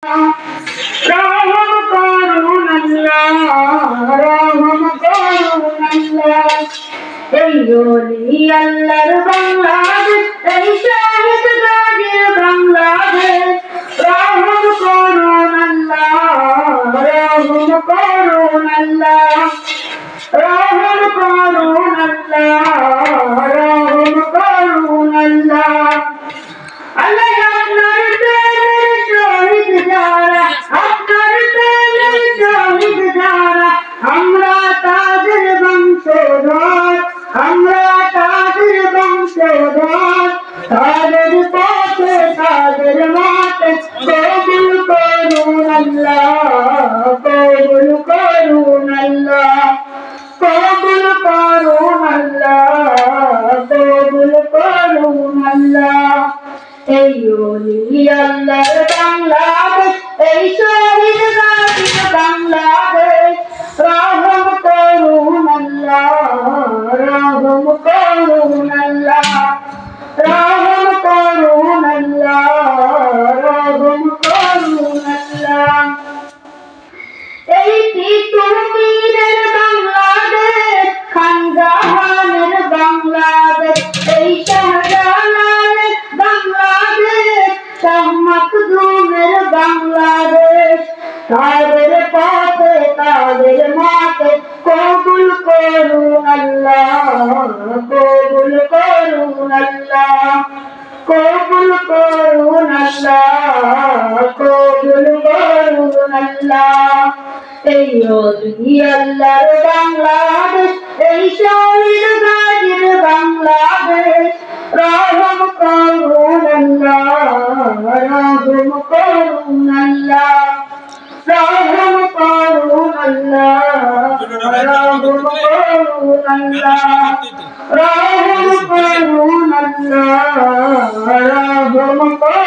রহম করুন আল্লাহ, রহম করুন আল্লাহ। এই ওলি আল্লাহর বাংলাদেশ, এই শহীদ গাজীর বাংলাদেশ। রহম করুন আল্লাহ, রহম করুন আল্লাহ, রহম করুন আল্লাহ, রহম করুন আল্লাহ। আল্লাহ আপনার প্রেমের শহীদ যারা, আপনার প্রেমের শহীদ যারা, আমরা তাদের বংশধর, আমরা তাদের বংশধর। তাদের পথে তাদের মাঠে কবুল করুন আল্লাহ, কবুল করুন আল্লাহ, কবুল করুন আল্লাহ, কবুল করুন আল্লাহ। এই ওলি আল্লাহর বাংলাদেশ, এই শহীদ গাজীর বাংলাদেশ। রহম করুন আল্লাহ, রহম করুন আল্লাহ, রহম করুন আল্লাহ, রহম করুন আল্লাহ। এই তিতুমিরের বাংলাদেশ, খান জাহানের বাংলাদেশ, এই শাহজালালের বাংলাদেশ, শাহ মখদুমের বাংলাদেশ। তাদের পথে তাদের মাঠে কবুল করুন আল্লাহ, কবুল করুন আল্লাহ, কবুল করুন আল্লাহ, কবুল করুন আল্লাহ। এই ওলি আল্লাহর বাংলাদেশ, এই শহীদ গাজীর বাংলাদেশ। রহম করুন আল্লাহ, রহম করুন আল্লাহ, রহম করুন আল্লাহ, রহম করুন আল্লাহ, রহম করুন আল্লাহ, রহম করুন।